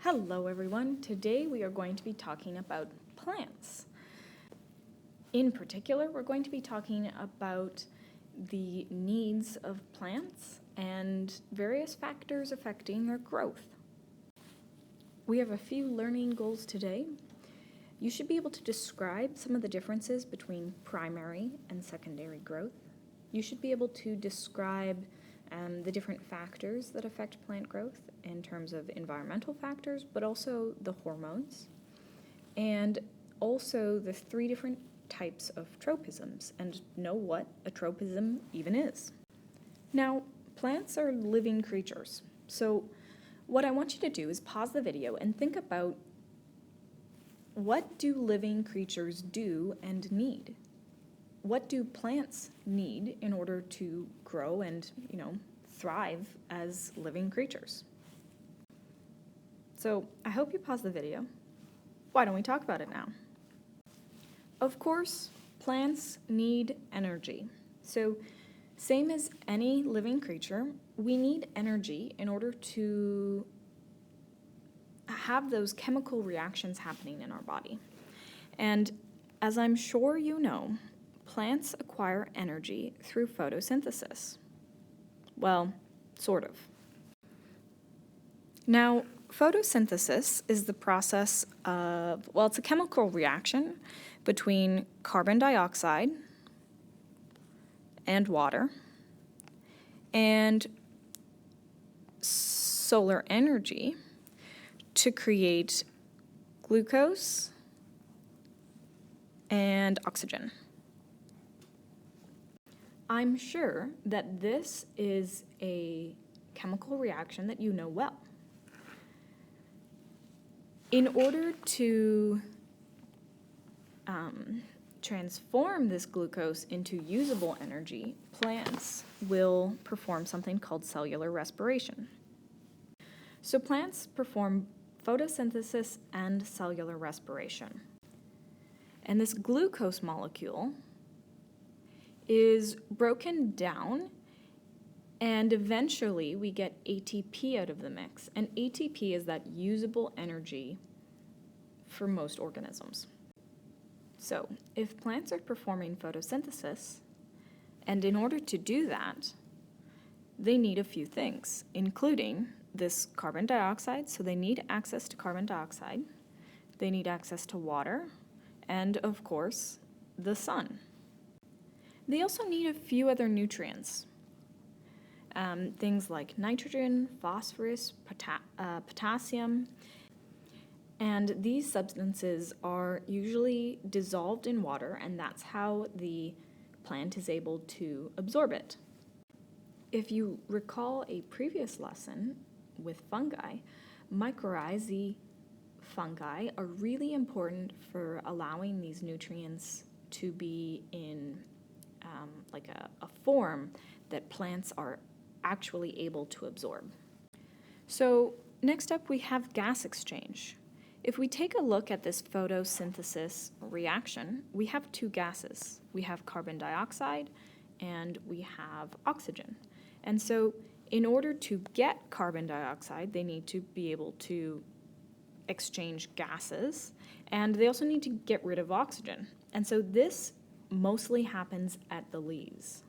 Hello everyone. Today we are going to be talking about plants. In particular, we're going to be talking about the needs of plants and various factors affecting their growth. We have a few learning goals today. You should be able to describe some of the differences between primary and secondary growth. You should be able to describe the different factors that affect plant growth in terms of environmental factors, but also the hormones, and also the three different types of tropisms, and know what a tropism even is. Now, plants are living creatures, so what I want you to do is pause the video and think about what do living creatures do and need? What do plants need in order to grow and, thrive as living creatures? So I hope you pause the video. Why don't we talk about it now? Of course, plants need energy. So same as any living creature, we need energy in order to have those chemical reactions happening in our body. And as I'm sure you know, plants acquire energy through photosynthesis. Well, sort of. Now, photosynthesis is the process of, it's a chemical reaction between carbon dioxide and water and solar energy to create glucose and oxygen. I'm sure that this is a chemical reaction that you know well. In order to transform this glucose into usable energy, plants will perform something called cellular respiration. So plants perform photosynthesis and cellular respiration. And this glucose molecule is broken down, and eventually we get ATP out of the mix. And ATP is that usable energy for most organisms. So if plants are performing photosynthesis, and in order to do that, they need a few things, including this carbon dioxide. So they need access to carbon dioxide, they need access to water, and of course, the sun. They also need a few other nutrients, things like nitrogen, phosphorus, potassium, and these substances are usually dissolved in water, and that's how the plant is able to absorb it. If you recall a previous lesson with fungi, mycorrhizae fungi are really important for allowing these nutrients to be in a form that plants are actually able to absorb. So next up we have gas exchange. If we take a look at this photosynthesis reaction, we have two gases. We have carbon dioxide and we have oxygen. And so in order to get carbon dioxide, they need to be able to exchange gases, and they also need to get rid of oxygen. And so this mostly happens at the leaves.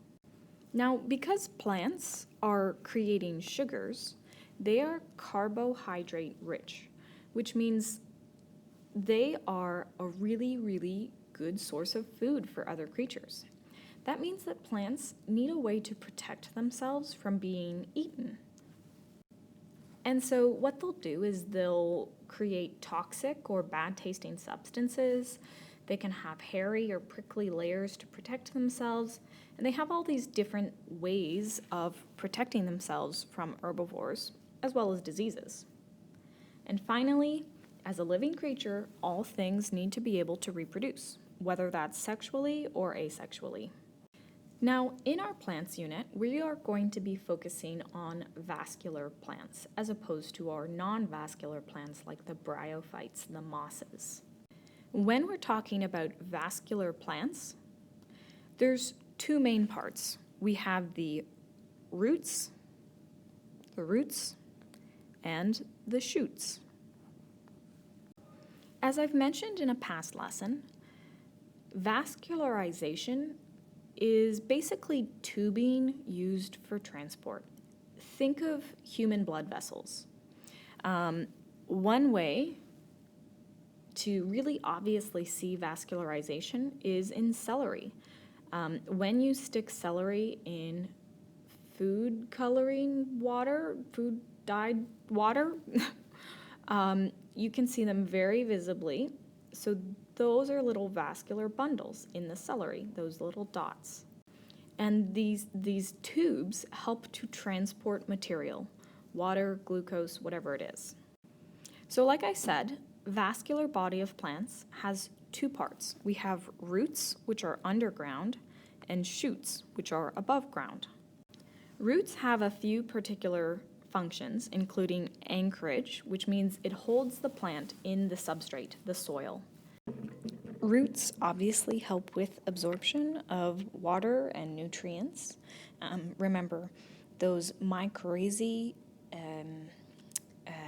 Now, because plants are creating sugars, they are carbohydrate rich, which means they are a really, really good source of food for other creatures. That means that plants need a way to protect themselves from being eaten. And so what they'll do is they'll create toxic or bad tasting substances. They can have hairy or prickly layers to protect themselves, and they have all these different ways of protecting themselves from herbivores as well as diseases. And finally, as a living creature, all things need to be able to reproduce, whether that's sexually or asexually. Now, in our plants unit, we are going to be focusing on vascular plants as opposed to our non-vascular plants like the bryophytes and the mosses. When we're talking about vascular plants, there's two main parts. We have the roots, and the shoots. As I've mentioned in a past lesson, vascularization is basically tubing used for transport. Think of human blood vessels. One way to really obviously see vascularization is in celery. When you stick celery in food coloring water, food dyed water, you can see them very visibly. So those are little vascular bundles in the celery, those little dots. And these tubes help to transport material, water, glucose, whatever it is. So like I said, vascular body of plants has two parts. We have roots, which are underground, and shoots, which are above ground. Roots have a few particular functions, including anchorage, which means it holds the plant in the substrate, the soil. Roots obviously help with absorption of water and nutrients. Remember, those mycorrhizae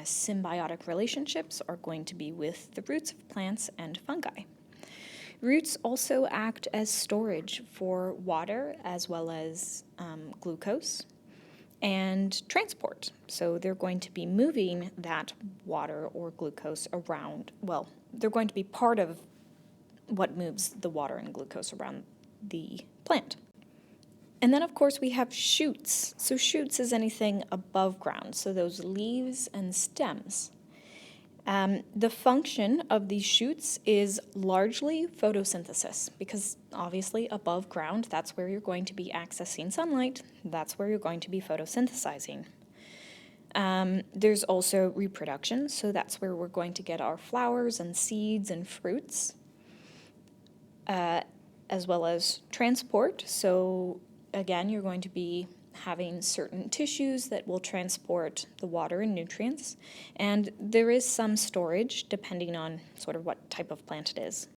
symbiotic relationships are going to be with the roots of plants and fungi. Roots also act as storage for water as well as glucose and transport. So they're going to be moving that water or glucose around. Well, they're going to be part of what moves the water and glucose around the plant. And then, of course, we have shoots. So shoots is anything above ground, so those leaves and stems. The function of these shoots is largely photosynthesis, because obviously above ground, that's where you're going to be accessing sunlight. That's where you're going to be photosynthesizing. There's also reproduction, so that's where we're going to get our flowers and seeds and fruits, as well as transport. So again, you're going to be having certain tissues that will transport the water and nutrients, and there is some storage depending on sort of what type of plant it is.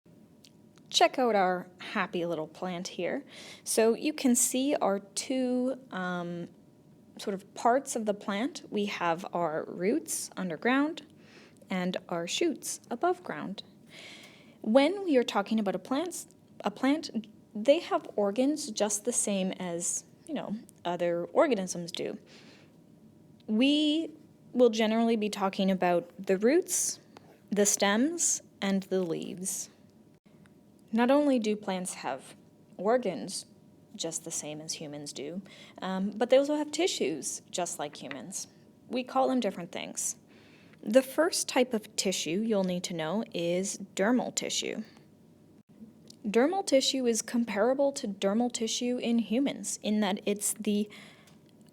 Check out our happy little plant here. So you can see our two sort of parts of the plant. We have our roots underground and our shoots above ground. When we are talking about a plant, they have organs just the same as, other organisms do. We will generally be talking about the roots, the stems, and the leaves. Not only do plants have organs just the same as humans do, but they also have tissues just like humans. We call them different things. The first type of tissue you'll need to know is dermal tissue. Dermal tissue is comparable to dermal tissue in humans in that it's the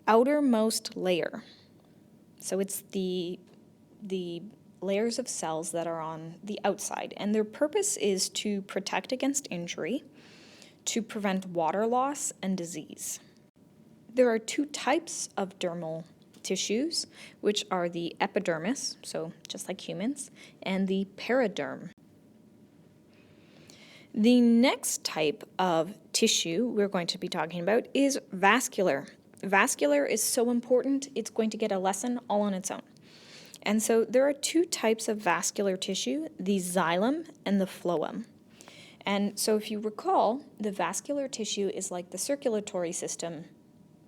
outermost layer. So it's the layers of cells that are on the outside, and their purpose is to protect against injury, to prevent water loss and disease. There are two types of dermal tissues, which are the epidermis, so just like humans, and the periderm. The next type of tissue we're going to be talking about is vascular. Vascular is so important, it's going to get a lesson all on its own. And so there are two types of vascular tissue, the xylem and the phloem. And so if you recall, the vascular tissue is like the circulatory system,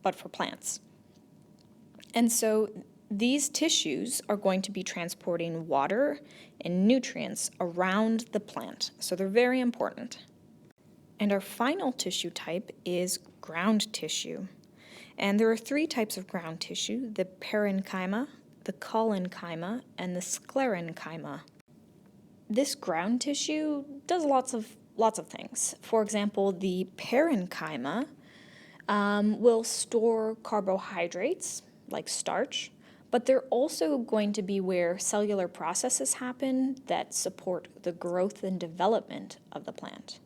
but for plants. And so these tissues are going to be transporting water and nutrients around the plant, so they're very important. And our final tissue type is ground tissue. And there are three types of ground tissue, the parenchyma, the collenchyma, and the sclerenchyma. This ground tissue does lots of things. For example, the parenchyma will store carbohydrates, like starch, but they're also going to be where cellular processes happen that support the growth and development of the plant.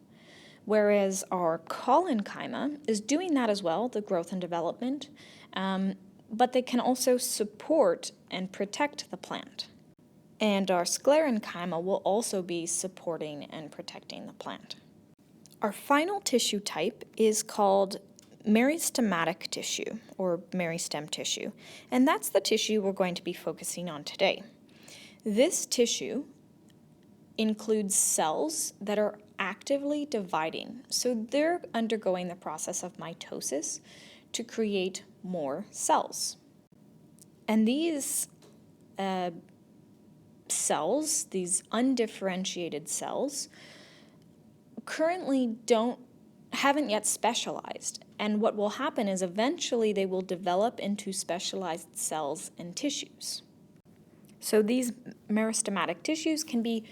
Whereas our collenchyma is doing that as well, the growth and development, but they can also support and protect the plant. And our sclerenchyma will also be supporting and protecting the plant. Our final tissue type is called meristematic tissue, or meristem tissue, and that's the tissue we're going to be focusing on today. This tissue includes cells that are actively dividing. So they're undergoing the process of mitosis to create more cells. And these cells, these undifferentiated cells, currently haven't yet specialized. And what will happen is eventually they will develop into specialized cells and tissues. So these meristematic tissues can be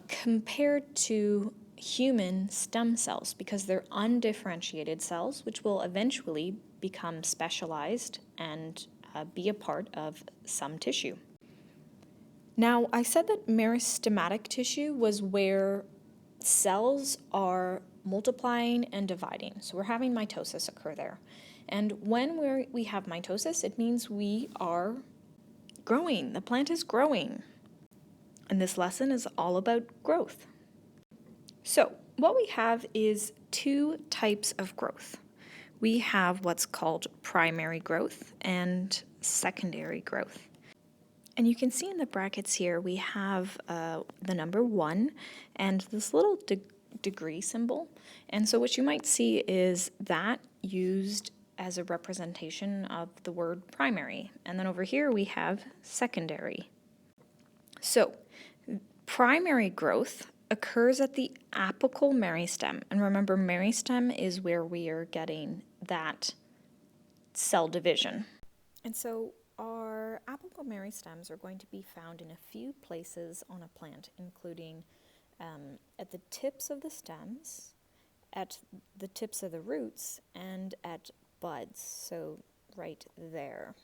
compared to human stem cells because they're undifferentiated cells, which will eventually become specialized and be a part of some tissue. Now, I said that meristematic tissue was where cells are multiplying and dividing. So we're having mitosis occur there. And when we have mitosis, it means we are growing. The plant is growing. And this lesson is all about growth. So what we have is two types of growth. We have what's called primary growth and secondary growth. And you can see in the brackets here, we have the number 1 and this little degree symbol. And so what you might see is that used as a representation of the word primary. And then over here we have secondary. So primary growth occurs at the apical meristem. And remember, meristem is where we are getting that cell division. And so our apical meristems are going to be found in a few places on a plant, including at the tips of the stems, at the tips of the roots, and at buds, so right there.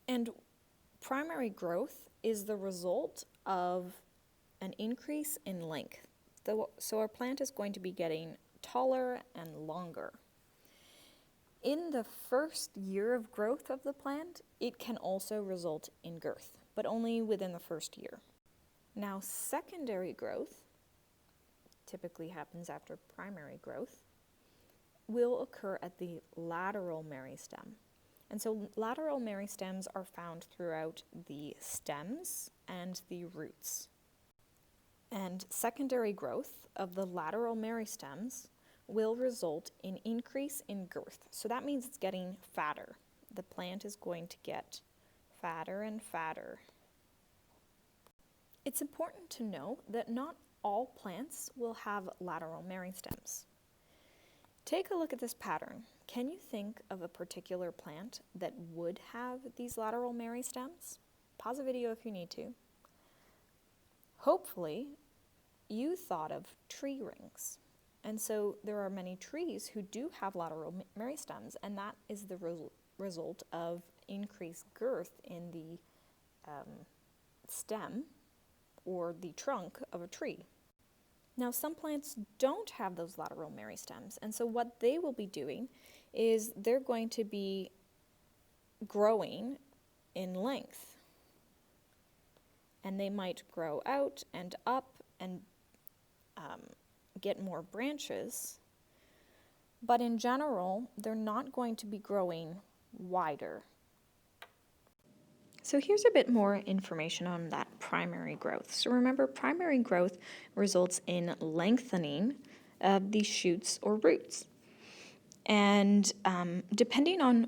And primary growth is the result of an increase in length. So our plant is going to be getting taller and longer. In the first year of growth of the plant, it can also result in girth, but only within the first year. Now, secondary growth typically happens after primary growth, will occur at the lateral meristem. And so lateral meristems are found throughout the stems and the roots. And secondary growth of the lateral meristems will result in increase in girth. So that means it's getting fatter. The plant is going to get fatter and fatter. It's important to know that not all plants will have lateral meristems. Take a look at this pattern. Can you think of a particular plant that would have these lateral meristems? Pause the video if you need to. Hopefully, you thought of tree rings. And so there are many trees who do have lateral meristems, and that is the result of increased girth in the stem or the trunk of a tree. Now, some plants don't have those lateral meristems, and so what they will be doing is they're going to be growing in length. And they might grow out and up and get more branches, but in general, they're not going to be growing wider. So here's a bit more information on that primary growth. So remember, primary growth results in lengthening of these shoots or roots. And depending on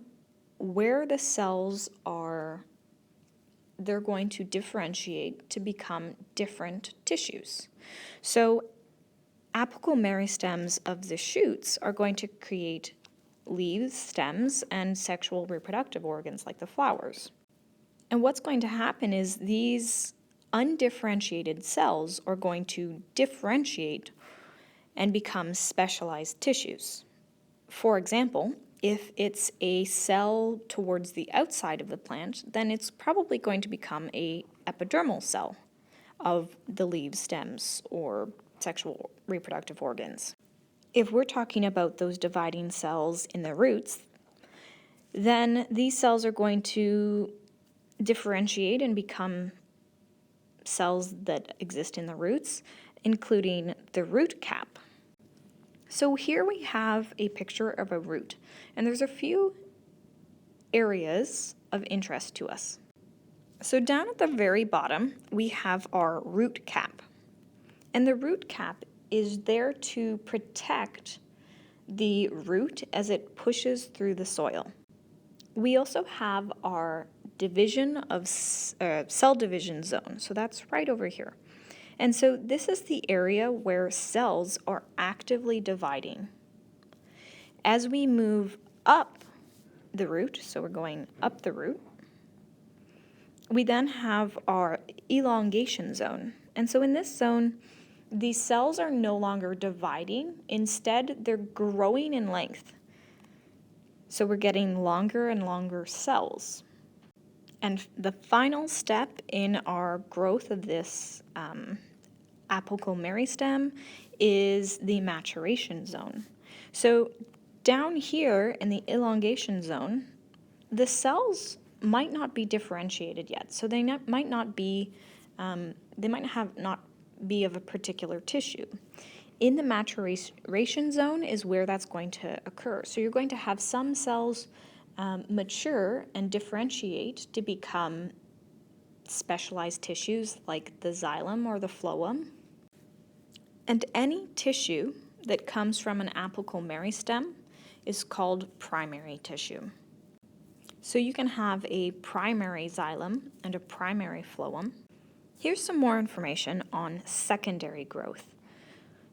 where the cells are, they're going to differentiate to become different tissues. So apical meristems of the shoots are going to create leaves, stems, and sexual reproductive organs like the flowers. And what's going to happen is these undifferentiated cells are going to differentiate and become specialized tissues. For example, if it's a cell towards the outside of the plant, then it's probably going to become an epidermal cell of the leaves, stems, or sexual reproductive organs. If we're talking about those dividing cells in the roots, then these cells are going to differentiate and become cells that exist in the roots, including the root cap. So here we have a picture of a root, and there's a few areas of interest to us. So down at the very bottom, we have our root cap. And the root cap is there to protect the root as it pushes through the soil. We also have our division of cell division zone. So that's right over here. And so this is the area where cells are actively dividing. As we move up the root, so we're going up the root, we then have our elongation zone. And so in this zone, these cells are no longer dividing. Instead, they're growing in length. So we're getting longer and longer cells. And the final step in our growth of this apical meristem is the maturation zone. So down here in the elongation zone, the cells might not be differentiated yet. So they might not be, they might have not be of a particular tissue. In the maturation zone is where that's going to occur. So you're going to have some cells mature and differentiate to become specialized tissues like the xylem or the phloem. And any tissue that comes from an apical meristem is called primary tissue. So you can have a primary xylem and a primary phloem. Here's some more information on secondary growth.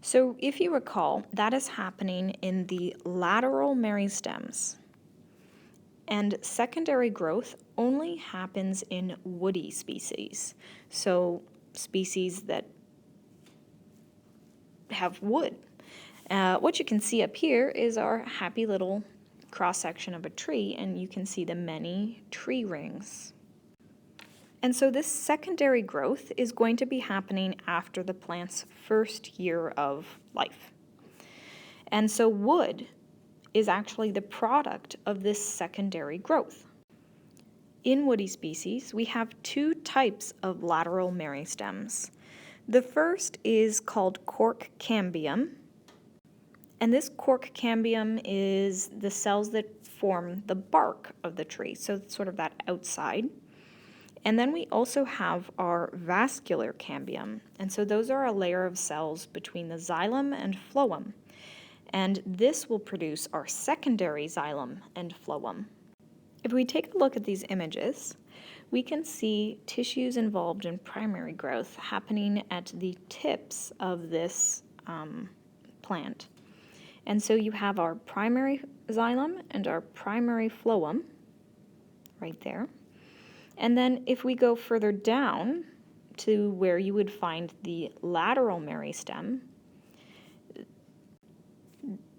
So if you recall, that is happening in the lateral meristems. And secondary growth only happens in woody species. So species that have wood. What you can see up here is our happy little cross-section of a tree, and you can see the many tree rings. And so this secondary growth is going to be happening after the plant's first year of life. And so wood is actually the product of this secondary growth. In woody species, we have two types of lateral meristems. The first is called cork cambium, and this cork cambium is the cells that form the bark of the tree, so it's sort of that outside. And then we also have our vascular cambium, and so those are a layer of cells between the xylem and phloem. And this will produce our secondary xylem and phloem. If we take a look at these images, we can see tissues involved in primary growth happening at the tips of this plant. And so you have our primary xylem and our primary phloem right there. And then if we go further down to where you would find the lateral meristem,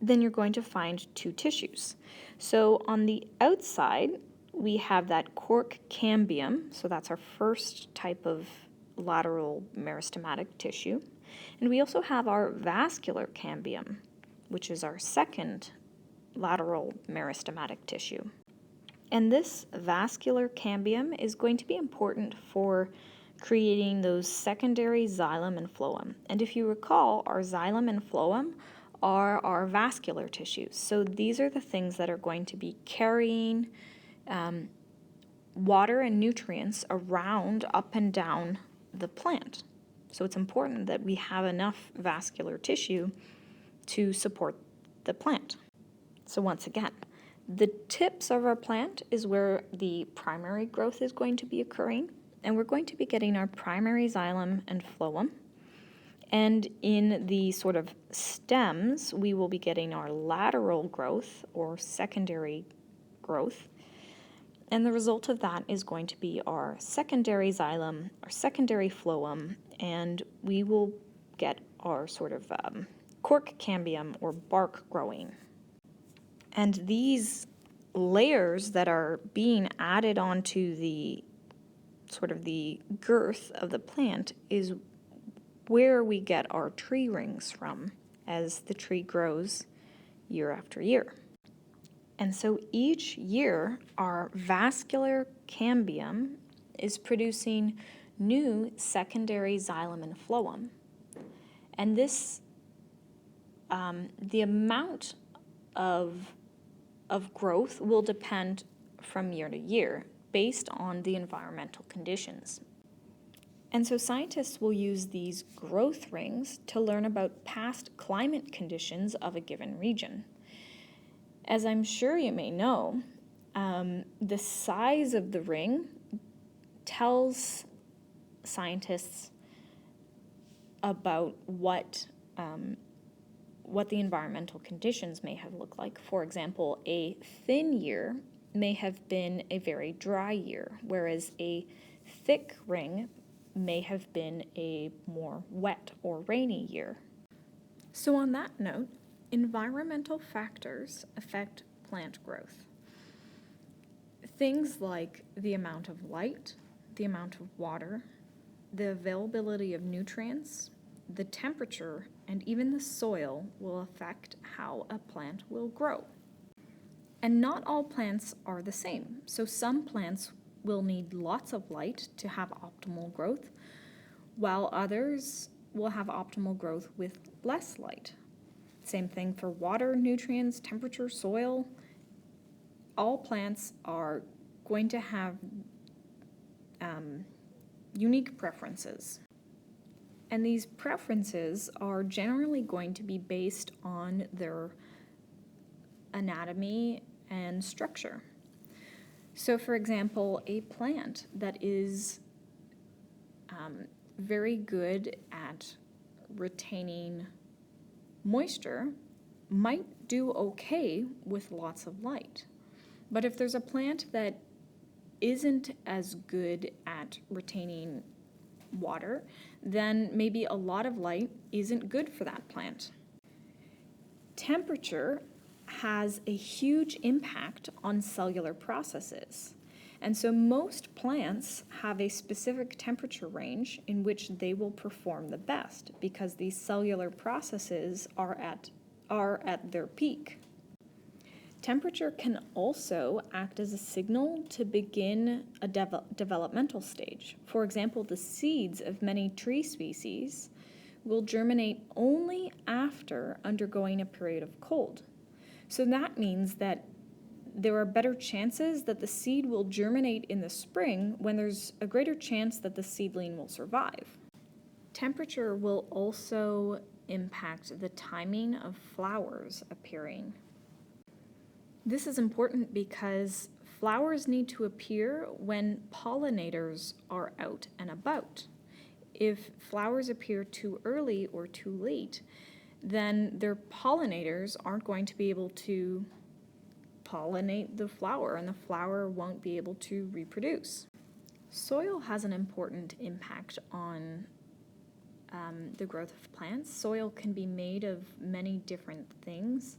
then you're going to find two tissues. So on the outside, we have that cork cambium, so that's our first type of lateral meristematic tissue. And we also have our vascular cambium, which is our second lateral meristematic tissue. And this vascular cambium is going to be important for creating those secondary xylem and phloem. And if you recall, our xylem and phloem are our vascular tissues. So these are the things that are going to be carrying water and nutrients around, up and down the plant. So it's important that we have enough vascular tissue to support the plant. So once again, the tips of our plant is where the primary growth is going to be occurring, and we're going to be getting our primary xylem and phloem. And in the sort of stems, we will be getting our lateral growth or secondary growth. And the result of that is going to be our secondary xylem, our secondary phloem, and we will get our sort of cork cambium or bark growing. And these layers that are being added onto the sort of the girth of the plant is where we get our tree rings from as the tree grows year after year. And so each year, our vascular cambium is producing new secondary xylem and phloem. And this, the amount of growth will depend from year to year. based on the environmental conditions. And so scientists will use these growth rings to learn about past climate conditions of a given region. As I'm sure you may know, the size of the ring tells scientists about what the environmental conditions may have looked like. For example, a thin year may have been a very dry year, whereas a thick ring may have been a more wet or rainy year. So on that note, environmental factors affect plant growth. Things like the amount of light, the amount of water, the availability of nutrients, the temperature, and even the soil will affect how a plant will grow. And not all plants are the same. So some plants will need lots of light to have optimal growth, while others will have optimal growth with less light. Same thing for water, nutrients, temperature, soil. All plants are going to have unique preferences. And these preferences are generally going to be based on their anatomy and structure. So, for example, a plant that is very good at retaining moisture might do okay with lots of light. But if there's a plant that isn't as good at retaining water, then maybe a lot of light isn't good for that plant. Temperature has a huge impact on cellular processes. And so most plants have a specific temperature range in which they will perform the best because these cellular processes are at their peak. Temperature can also act as a signal to begin a developmental stage. For example, the seeds of many tree species will germinate only after undergoing a period of cold. So that means that there are better chances that the seed will germinate in the spring when there's a greater chance that the seedling will survive. Temperature will also impact the timing of flowers appearing. This is important because flowers need to appear when pollinators are out and about. If flowers appear too early or too late, then their pollinators aren't going to be able to pollinate the flower, and the flower won't be able to reproduce. Soil has an important impact on the growth of plants. Soil can be made of many different things,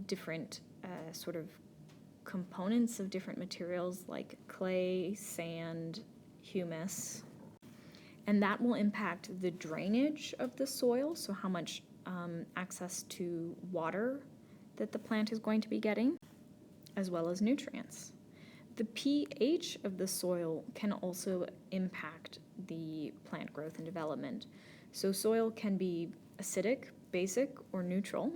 different sort of components of different materials like clay, sand, humus, and that will impact the drainage of the soil, so how much access to water that the plant is going to be getting, as well as nutrients. The pH of the soil can also impact the plant growth and development. So soil can be acidic, basic, or neutral,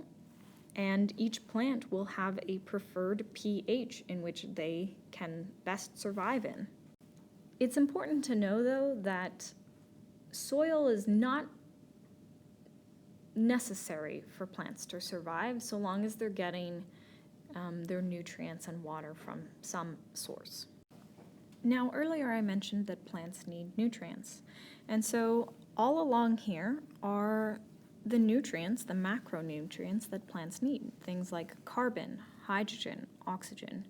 and each plant will have a preferred pH in which they can best survive in. It's important to know, though, that soil is not necessary for plants to survive so long as they're getting their nutrients and water from some source. Now, earlier I mentioned that plants need nutrients, and so all along here are the nutrients, the macronutrients that plants need, things like carbon, hydrogen, oxygen,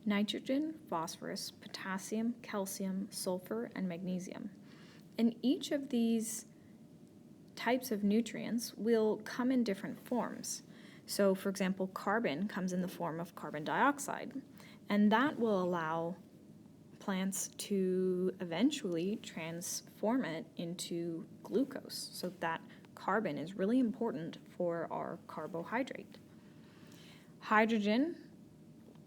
nitrogen, phosphorus, potassium, calcium, sulfur, and magnesium. And each of these types of nutrients will come in different forms. So, for example, carbon comes in the form of carbon dioxide, and that will allow plants to eventually transform it into glucose. So that carbon is really important for our carbohydrate. Hydrogen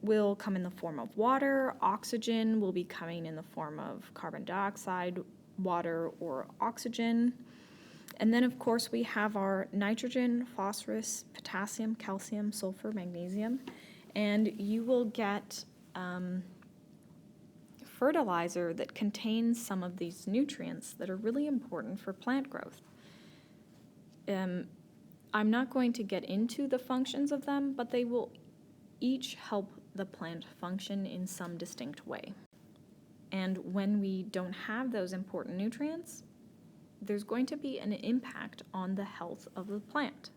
will come in the form of water. Oxygen will be coming in the form of carbon dioxide, water, or oxygen. And then, of course, we have our nitrogen, phosphorus, potassium, calcium, sulfur, magnesium, and you will get fertilizer that contains some of these nutrients that are really important for plant growth. I'm not going to get into the functions of them, but they will each help the plant function in some distinct way. And when we don't have those important nutrients, there's going to be an impact on the health of the plant.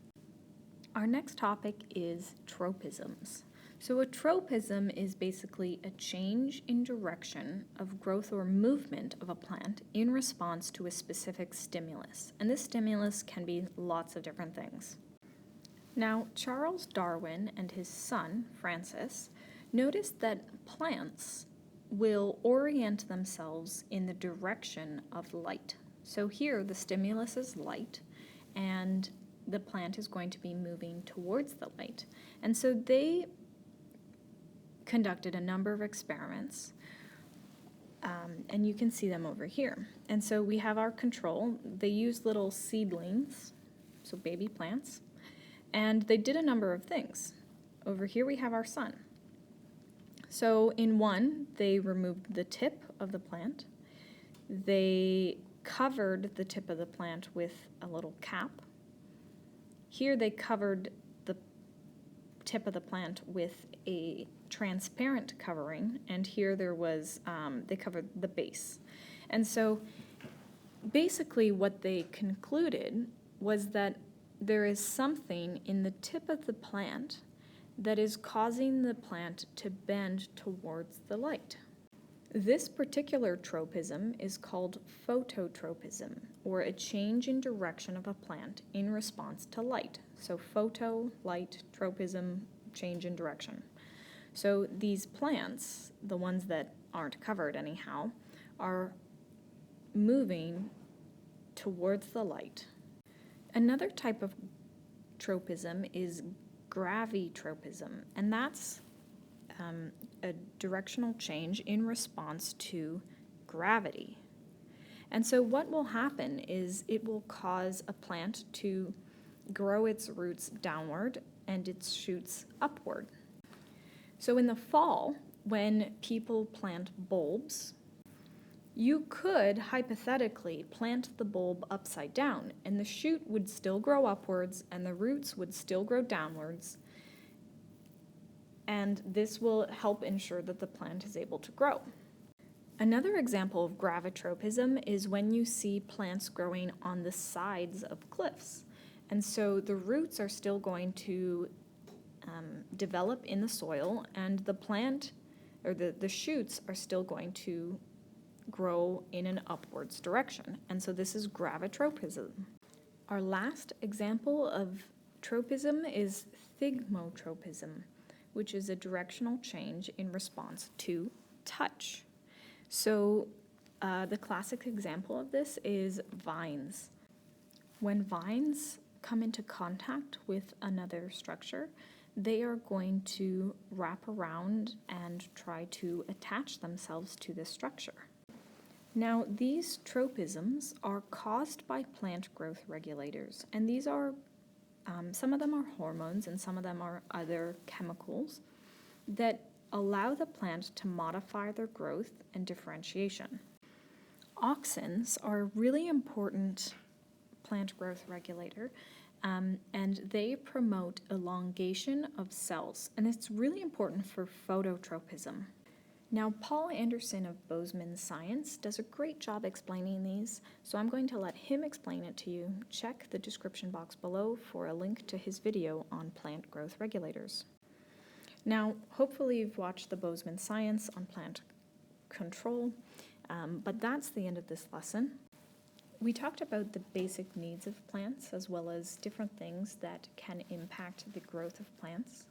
Our next topic is tropisms. So a tropism is basically a change in direction of growth or movement of a plant in response to a specific stimulus. And this stimulus can be lots of different things. Now, Charles Darwin and his son, Francis, noticed that plants will orient themselves in the direction of light. So here the stimulus is light, and the plant is going to be moving towards the light. And so they conducted a number of experiments, and you can see them over here. And so we have our control. They used little seedlings, so baby plants, and they did a number of things. Over here we have our sun. So in one, they removed the tip of the plant. They covered the tip of the plant with a little cap. Here they covered the tip of the plant with a transparent covering, and here there was, they covered the base. And so basically what they concluded was that there is something in the tip of the plant that is causing the plant to bend towards the light. This particular tropism is called phototropism, or a change in direction of a plant in response to light. So photo, light, tropism, change in direction. So these plants, the ones that aren't covered anyhow, are moving towards the light. Another type of tropism is gravitropism, and that's a directional change in response to gravity. And so what will happen is it will cause a plant to grow its roots downward and its shoots upward. So in the fall, when people plant bulbs, you could hypothetically plant the bulb upside down, and the shoot would still grow upwards and the roots would still grow downwards, and this will help ensure that the plant is able to grow. Another example of gravitropism is when you see plants growing on the sides of cliffs. And so the roots are still going to develop in the soil, and the plant, or the shoots, are still going to grow in an upwards direction. And so this is gravitropism. Our last example of tropism is thigmotropism, which is a directional change in response to touch. So the classic example of this is vines. When vines come into contact with another structure, they are going to wrap around and try to attach themselves to this structure. Now, these tropisms are caused by plant growth regulators, and these are some of them are hormones and some of them are other chemicals that allow the plant to modify their growth and differentiation. Auxins are a really important plant growth regulator, and they promote elongation of cells, and it's really important for phototropism. Now, Paul Anderson of Bozeman Science does a great job explaining these, so I'm going to let him explain it to you. Check the description box below for a link to his video on plant growth regulators. Now, hopefully you've watched the Bozeman Science on plant control, but that's the end of this lesson. We talked about the basic needs of plants as well as different things that can impact the growth of plants.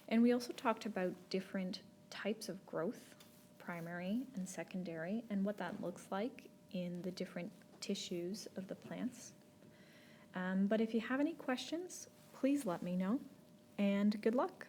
And we also talked about different types of growth, primary and secondary, and what that looks like in the different tissues of the plants. But if you have any questions, please let me know, and good luck.